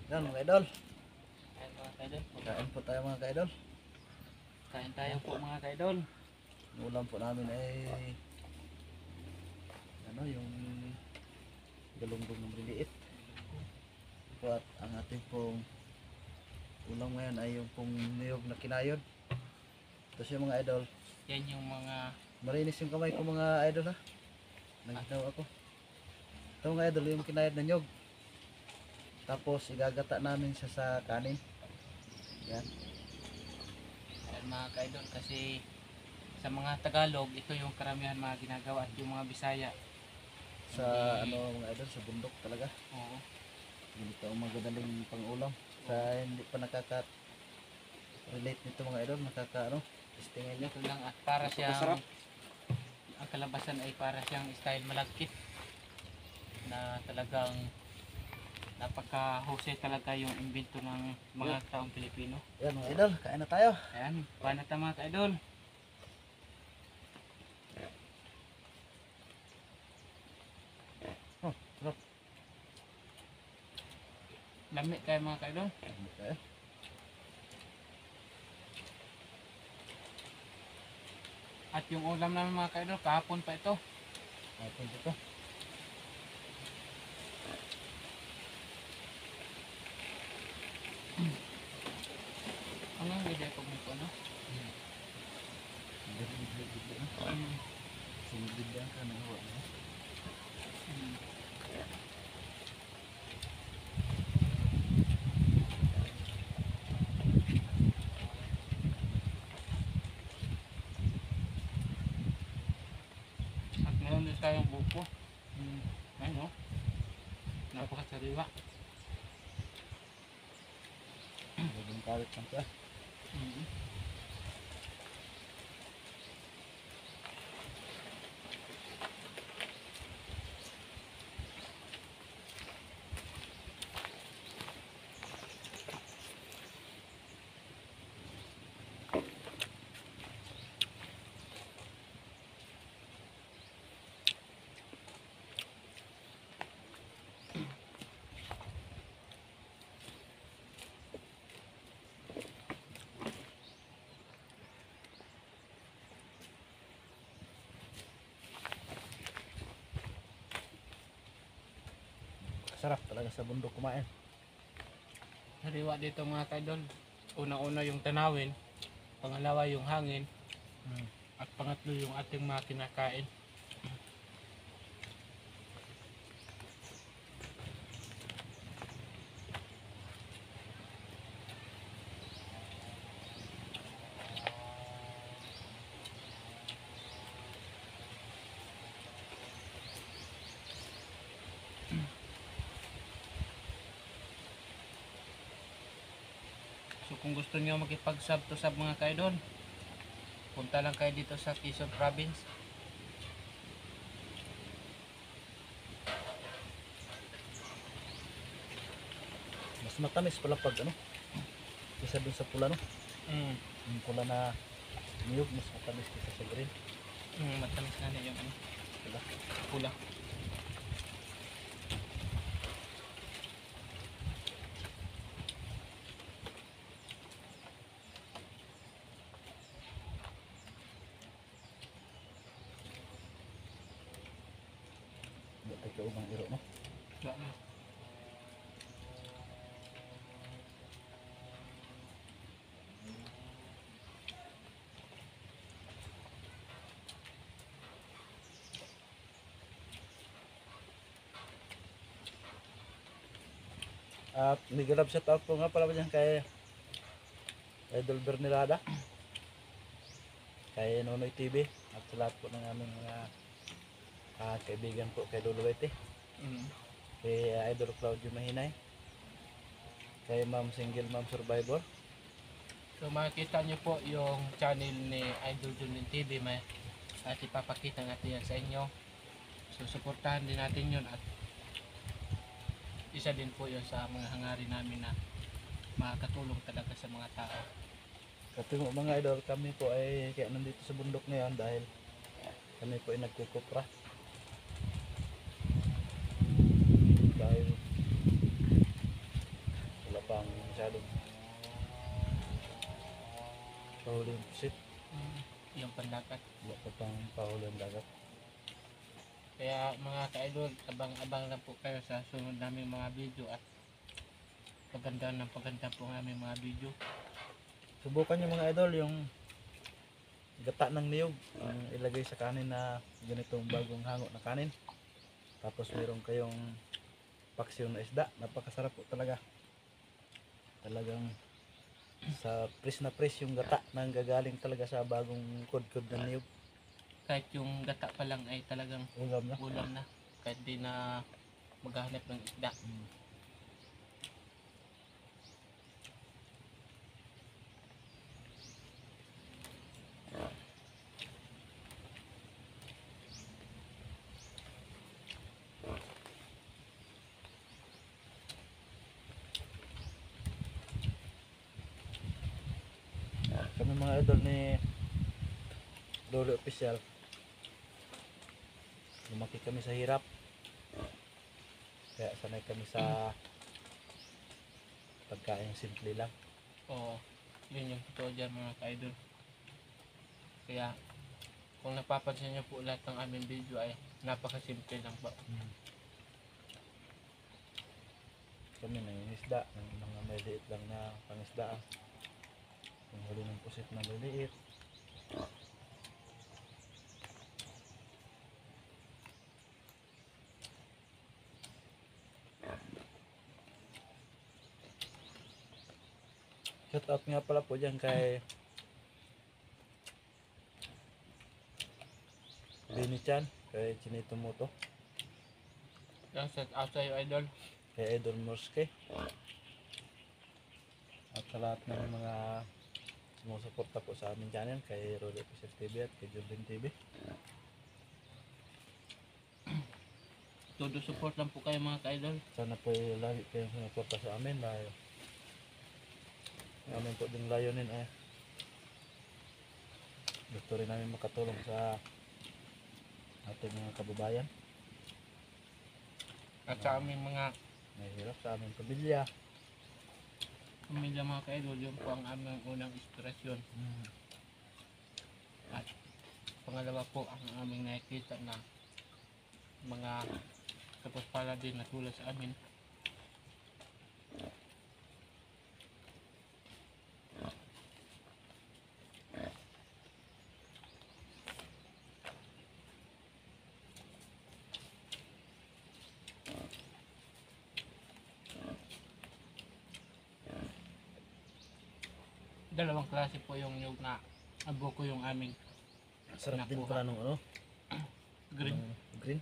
Yan mga idol. Ayan mga kaidol. Kain po tayo mga kaidol. Kain tayo po mga kaidol. Ang ulam po namin ay ano yung galunggong ng liliit. Po at ang ating pong ulam ngayon ay yung pong niyog na kinayod. Tapos yung mga idol, Yan yung mga malinis yung kamay ko mga idol ha. Nagitaw ako. Ito mga idol yung kinayod na nyog. Tapos igagata namin siya sa kanin. Yan. yan mga kaidol kasi sa mga Tagalog ito yung karamihan mga ginagawa at yung mga Bisaya. Sa ano mga idol, sa bundok talaga. Oo. Ganito ang magadaling pang-ulam. Sa hindi pa nakaka-relate nito mga idol, testingin nyo. Ito lang at para siyang Masarap. ang kalabasan ay para siyang style malagkit na talagang napakahusay talaga yung imbento ng mga taong Pilipino. Yan mga idol, kain na tayo. Ayan, paano ta mga kaidol? Oh, sarap. Lami kayo mga kaidol. Okay. At yung ulam namin mga kaidol, kahapon pa ito. Tapos ito. Ano ang ganda ko mo no? Sinibigyan ka ng huwag mo. At meron din tayong buko. Ayun o. Napakasariwa. Bagong kalit lang siya. Sarap talaga sa bundok kumain. Sariwa dito mga kaidol. Una-una yung tanawin. Pangalawa yung hangin. At pangatlo yung ating mga kinakain. So kung gusto niyo makipag-sub to sub mga kaidol, punta lang kayo dito sa Quezon Province. Mas matamis pala pag ano. Isa dun sa pula no. Yung pula na niyog mas matamis kaysa sa green. Matamis nga na yung ano, Diba? pula. Hindi tayo kaubang iro no. At mega love shout out po nga pala dyan kay Idol Bernilada, kay Nonoy TV at sa lahat po ng aming mga kaibigan po kay Luluwete, kay Idol Claudio Mahinay, kay Ma'am Single Ma'am Survivor. So makikita nyo po yung channel ni Idol Junlin TV, may at ipapakita natin yan sa inyo. So suportahan din natin yun at isa din po yun sa mga hangarin namin na makakatulong talaga sa mga tao. Kasi mga idol, kami po ay kaya nandito sa bundok ngayon dahil kami po ay nagkukupra. Dahil pandagat. Wala pa pang pahuli ang dagat. Kaya mga ka-idol, abang-abang lang po kayo sa sunod namin mga video at paganda ng paganda po ng aming mga video. Subukan nyo mga idol yung gata ng niyog. Ang ilagay sa kanin na ganitong bagong hango na kanin. Tapos meron kayong paksiw na isda. Napakasarap po talaga. Talagang sa press na press yung gata na gagaling talaga sa bagong kod-kod ng niyog. Kahit yung gata pa lang ay talagang Ulam na. ulam na. Kahit di na maghahanap ng isda. Kami mga idol ni Lolo Official, lumaki kami sa hirap, kaya sanay kami sa pagkain simple lang. Oo, yun yung totoo dyan mga ka-idol. Kaya kung napapansin nyo po lahat ng aming video ay napakasimple lang po. Kami nangingisda ng mga maliit lang na pangisdaan. Yung huli ng pusit na maliit. Shout out nga pala po dyan kay Bini Chan, kay Chinito Moto, Yan, set out sa'yo idol. kay Idol Morske, at sa lahat ng mga sumusuporta po sa aming channel, kay Rolly Official TV at kay Jordan TV. Todo support lang po kayo mga ka-idol. Sana po lagi kayong sumuporta sa amin dahil namin po din layunin ay gusto rin namin makatulong sa ating mga kababayan At sa aming mga mahirap, sa aming pamilya. pamilya mga ka-idol, yun po ang aming unang inspirasyon. At pangalawa po ang aming nakikita na mga kapagpala din na tulad sa amin. Dalawang klase po yung nyug na abuko yung aming Sarap din Nakuha. pala nung ano, green. nung green,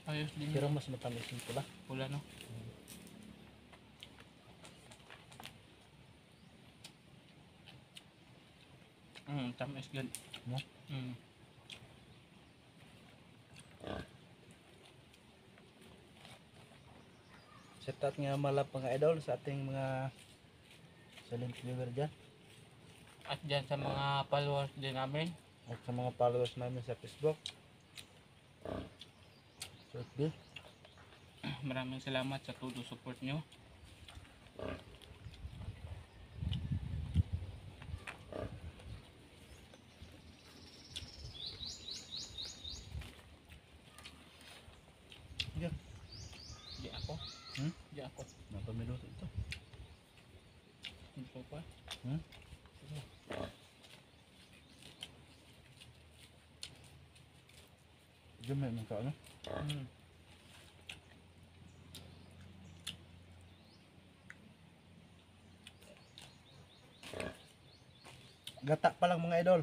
Ayos din pero yung mas matamis yung pula. pula, no? Tamis gan. No? Shout out nga mala mga idol sa ating mga silent viewer dyan At dyan sa mga followers din namin, at sa mga followers namin sa Facebook. Short Bill. maraming salamat sa todo support nyo. Yeah. Di ako. Hmm? Di ako. Napamiluto ito. Hindi ko pa. Hmm? Diyan may mga ano? Gata pa lang mga idol.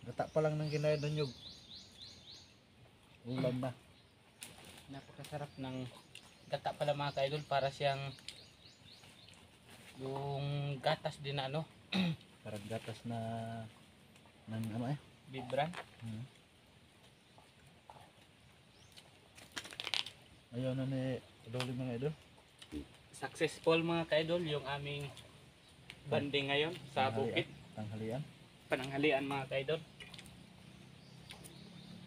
Gata pa lang ng kinayad ng nyug. Ulam na. Napakasarap ng gata pala mga ka-idol, para siyang yung gatas din na ano, Parang gatas na ng ano eh. bibran. Ayaw na ni Loli mga idol. Successful mga ka-idol yung aming banding ngayon sa bukid. Tanghalian. Pananghalian mga ka-idol.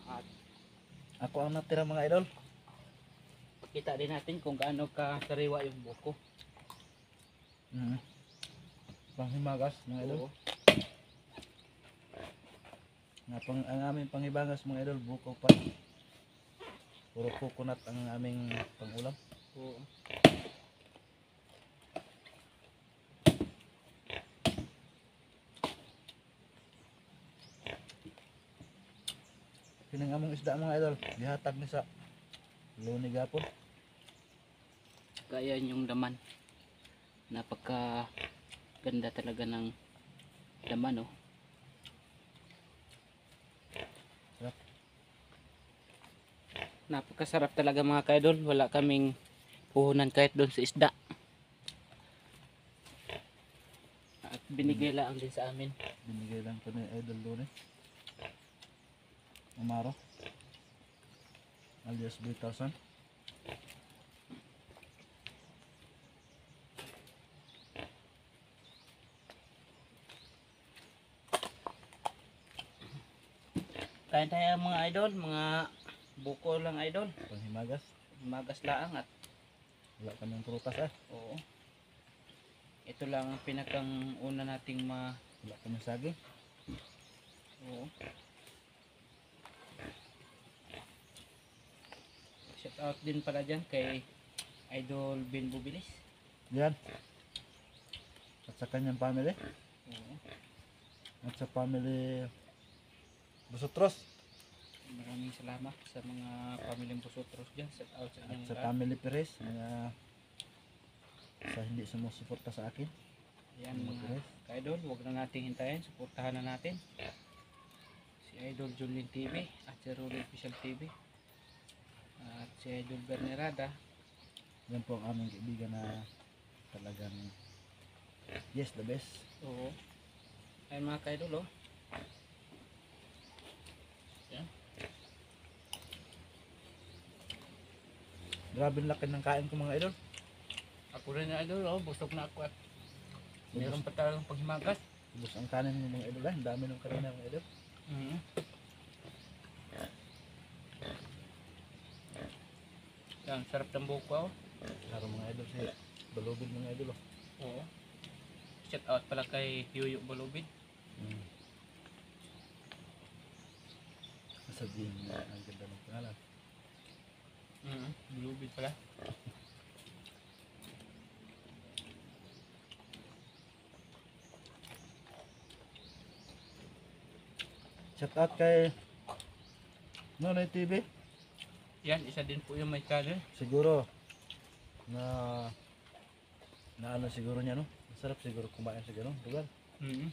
At Ako ang natira mga idol. pakita din natin kung gaano ka sariwa yung buko. Panghimagas mga idol. Oo. Ang aming pangibangas mga idol, buko pa. Puro coconut ang aming pangulam. Oo. Kining among isda mga idol, gihatag ni sa Luni gapon. Kaya yung laman. Napaka ganda talaga ng laman, oh. Sarap. Napakasarap talaga mga kaidol. Wala kaming puhunan kahit doon sa isda. At binigay lang din sa amin. Binigay lang ko ni idol Luni. Amaro. Alias B1000. Kain tayo mga idol. Mga buko lang idol. Panghimagas. Magas laang at Wala kaming prutas oo. Ito lang ang pinakang una nating Wala kaming saging. oo. Shout out din pala dyan kay Idol Ben Bubilis. Yan. At sa kanyang family. Oo. At sa family Busotros. Maraming salamat sa mga pamilyang Busotros dyan. Shout out sa At inyong sa lahat. family Perez. Mga sa hindi sumusuporta sa akin. Ayan Mga mga Perez. ka-idol, huwag na nating hintayin. Suportahan na natin si Idol Junlin TV at si Rolly Official TV at si Idol Bernerada. Yan po ang aming kaibigan na talagang yes, the best. Oo. Ayan mga ka-idol, oh. Ayan. Grabe ang laki ng kain ko mga idol. Ako rin na idol, oh. Busog na ako at meron pa talagang paghimagas. Ubus ang kanin ng mga idol. Ang dami ng kanina mga idol. Mhm. Yan, sarap ng buko, oh. Laro mga idol siya. Balubid mga idol. Oo. Shout out pala kay Yuyo Balubid. Sabihin na ang ganda ng pangalan. Balubid pala. Shout out kay Nonoy TV. Yan, isa din po yung may channel. Siguro na ano siguro niya no. Masarap siguro kumain sa ganun lugar. Mhm.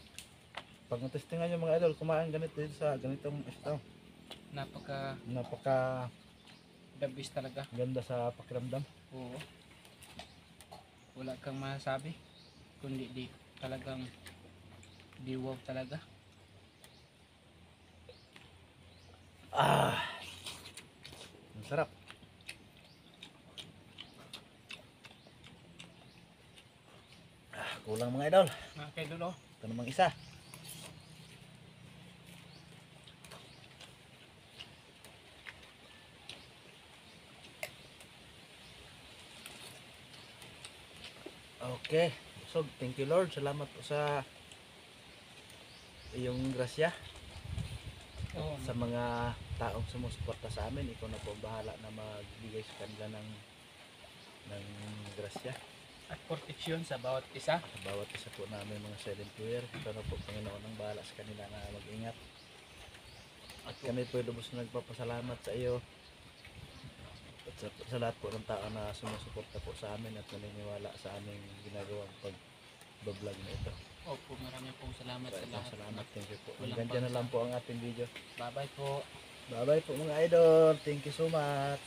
Pag natestingan yung mga idol, kumain ganito dito sa ganitong estado. Napaka The best talaga. ganda sa pakiramdam. Oo. Wala kang masabi. Kundi di talagang di wow talaga. Ang sarap. Kulang mga idol. Mga kaidol, oh. Ito namang isa. Okay. So, thank you Lord. Salamat po sa iyong grasya Oo. sa mga taong sumusuporta sa amin. Ikaw na po ang bahala na magbigay sa kanila ng grasya. At proteksyon sa bawat isa. Sa bawat isa po namin mga silent player. Ikaw na po Panginoon ang bahala sa kanila na mag-ingat. At kami po lubos na nagpapasalamat sa iyo. At sa lahat po ng tao na sumusuporta po sa amin at naniniwala sa aming ginagawang pag-vlog na ito. Opo, maraming pong salamat sa lahat. Salamat, thank you po. Walang Hanggang dyan na lang po ang ating video. Bye-bye po. Bye bye po mga idol. Thank you so much.